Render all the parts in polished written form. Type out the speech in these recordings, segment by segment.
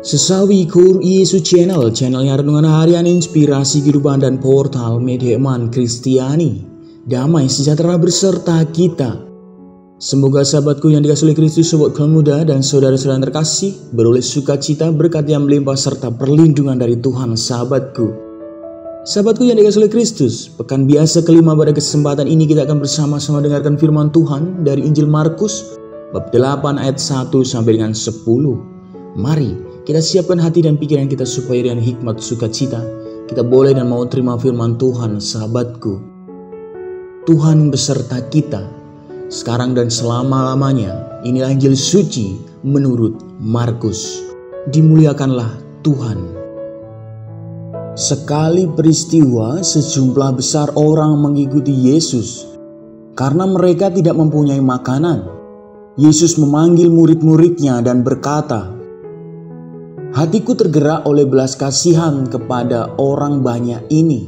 Sesawi Kur Yesus channelnya renungan harian inspirasi kehidupan dan portal media iman Kristiani. Damai sejahtera berserta kita. Semoga sahabatku yang dikasihi oleh Kristus, sobat kaum muda dan saudara-saudara yang terkasih, beroleh sukacita, berkat yang melimpah serta perlindungan dari Tuhan. Sahabatku yang dikasihi oleh Kristus, pekan biasa kelima pada kesempatan ini kita akan bersama-sama dengarkan firman Tuhan dari Injil Markus bab 8 ayat 1 sampai dengan 10. Mari kita siapkan hati dan pikiran kita supaya dengan hikmat sukacita kita boleh dan mau terima firman Tuhan. Sahabatku, Tuhan beserta kita sekarang dan selama-lamanya. Inilah Injil suci menurut Markus. Dimuliakanlah Tuhan. Sekali peristiwa, sejumlah besar orang mengikuti Yesus karena mereka tidak mempunyai makanan. Yesus memanggil murid-muridnya dan berkata, "Hatiku tergerak oleh belas kasihan kepada orang banyak ini.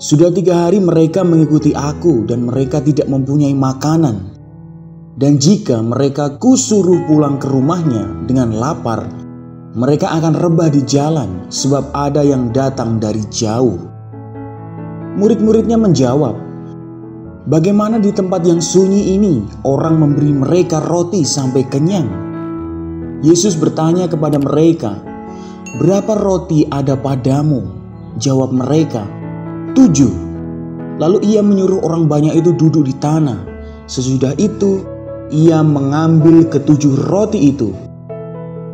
Sudah 3 hari mereka mengikuti aku dan mereka tidak mempunyai makanan. Dan jika mereka kusuruh pulang ke rumahnya dengan lapar, mereka akan rebah di jalan sebab ada yang datang dari jauh." Murid-muridnya menjawab, "Bagaimana di tempat yang sunyi ini orang memberi mereka roti sampai kenyang?" Yesus bertanya kepada mereka, "Berapa roti ada padamu?" Jawab mereka, 7. Lalu ia menyuruh orang banyak itu duduk di tanah. Sesudah itu ia mengambil ke-7 roti itu,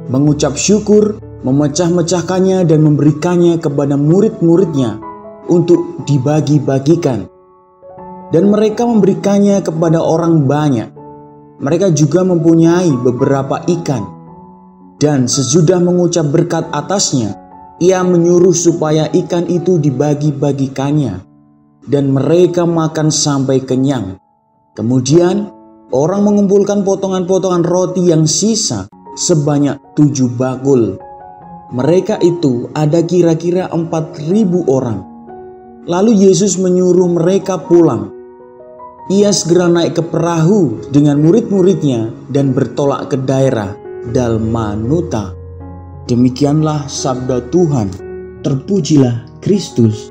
mengucap syukur, memecah-mecahkannya dan memberikannya kepada murid-muridnya untuk dibagi-bagikan. Dan mereka memberikannya kepada orang banyak. Mereka juga mempunyai beberapa ikan. Dan sesudah mengucap berkat atasnya, ia menyuruh supaya ikan itu dibagi-bagikannya. Dan mereka makan sampai kenyang. Kemudian orang mengumpulkan potongan-potongan roti yang sisa sebanyak 7 bakul. Mereka itu ada kira-kira 4.000 orang. Lalu Yesus menyuruh mereka pulang. Ia segera naik ke perahu dengan murid-muridnya dan bertolak ke daerah Dalmanuta. Demikianlah sabda Tuhan. Terpujilah Kristus.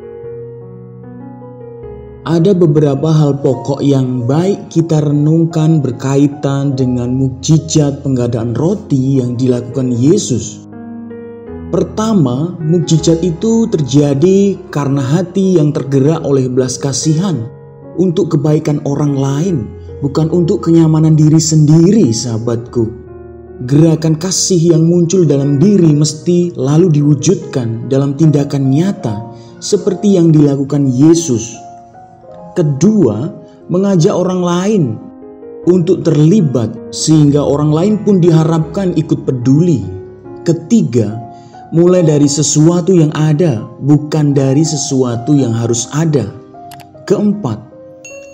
Ada beberapa hal pokok yang baik kita renungkan berkaitan dengan mukjizat penggandaan roti yang dilakukan Yesus. Pertama, mukjizat itu terjadi karena hati yang tergerak oleh belas kasihan untuk kebaikan orang lain, bukan untuk kenyamanan diri sendiri. Sahabatku, gerakan kasih yang muncul dalam diri mesti lalu diwujudkan dalam tindakan nyata seperti yang dilakukan Yesus. Kedua, mengajak orang lain untuk terlibat sehingga orang lain pun diharapkan ikut peduli. Ketiga, mulai dari sesuatu yang ada, bukan dari sesuatu yang harus ada. Keempat,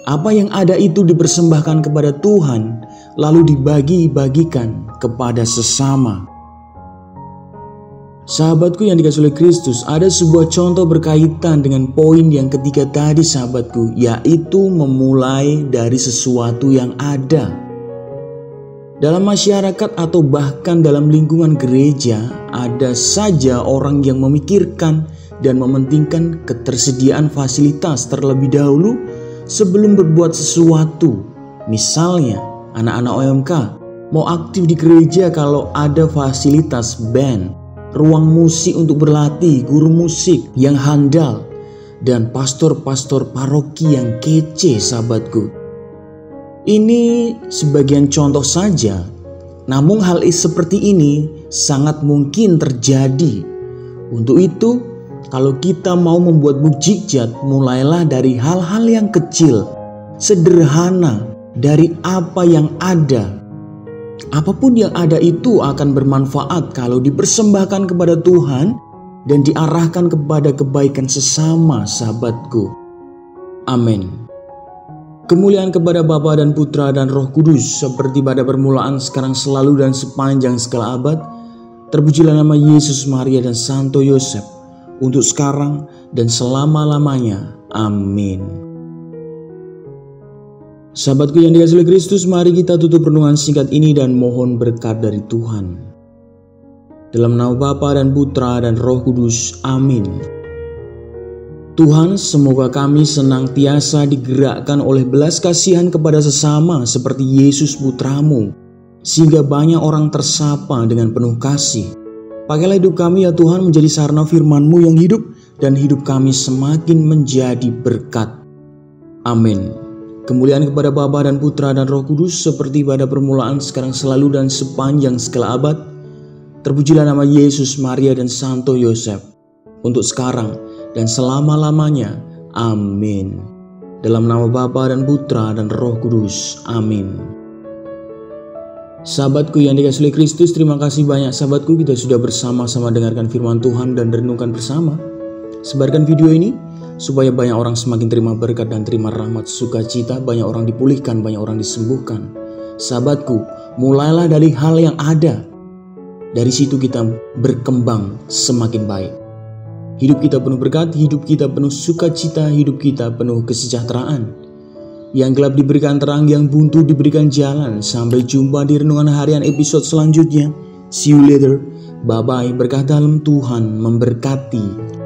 apa yang ada itu dipersembahkan kepada Tuhan lalu dibagi-bagikan kepada sesama. Sahabatku yang dikasihi oleh Kristus, ada sebuah contoh berkaitan dengan poin yang ketiga tadi, sahabatku, yaitu memulai dari sesuatu yang ada. Dalam masyarakat atau bahkan dalam lingkungan gereja, ada saja orang yang memikirkan dan mementingkan ketersediaan fasilitas terlebih dahulu sebelum berbuat sesuatu. Misalnya, anak-anak OMK mau aktif di gereja kalau ada fasilitas band, ruang musik untuk berlatih, guru musik yang handal, dan pastor-pastor paroki yang kece. Sahabatku, ini sebagian contoh saja, namun hal seperti ini sangat mungkin terjadi. Untuk itu, kalau kita mau membuat mukjizat, mulailah dari hal-hal yang kecil, sederhana, dari apa yang ada. Apapun yang ada itu akan bermanfaat kalau dipersembahkan kepada Tuhan dan diarahkan kepada kebaikan sesama. Sahabatku, amin. Kemuliaan kepada Bapa dan Putra dan Roh Kudus, seperti pada permulaan, sekarang, selalu, dan sepanjang segala abad. Terpujilah nama Yesus, Maria, dan Santo Yosef, untuk sekarang dan selama-lamanya. Amin. Sahabatku yang dikasihi oleh Kristus, mari kita tutup renungan singkat ini dan mohon berkat dari Tuhan. Dalam nama Bapa dan Putra dan Roh Kudus. Amin. Tuhan, semoga kami senantiasa digerakkan oleh belas kasihan kepada sesama seperti Yesus Putramu, sehingga banyak orang tersapa dengan penuh kasih. Pakailah hidup kami ya Tuhan menjadi sarana firman-Mu yang hidup, dan hidup kami semakin menjadi berkat. Amin. Kemuliaan kepada Bapa dan Putra dan Roh Kudus, seperti pada permulaan, sekarang, selalu, dan sepanjang segala abad. Terpujilah nama Yesus, Maria, dan Santo Yosef, untuk sekarang dan selama-lamanya. Amin. Dalam nama Bapa dan Putra dan Roh Kudus. Amin. Sahabatku yang dikasihi oleh Kristus, terima kasih banyak sahabatku, kita sudah bersama-sama dengarkan firman Tuhan dan renungkan bersama. Sebarkan video ini supaya banyak orang semakin terima berkat dan terima rahmat sukacita, banyak orang dipulihkan, banyak orang disembuhkan. Sahabatku, mulailah dari hal yang ada. Dari situ kita berkembang semakin baik. Hidup kita penuh berkat, hidup kita penuh sukacita, hidup kita penuh kesejahteraan. Yang gelap diberikan terang, yang buntu diberikan jalan. Sampai jumpa di renungan harian episode selanjutnya. See you later. Bye-bye. Berkah dalam Tuhan memberkati.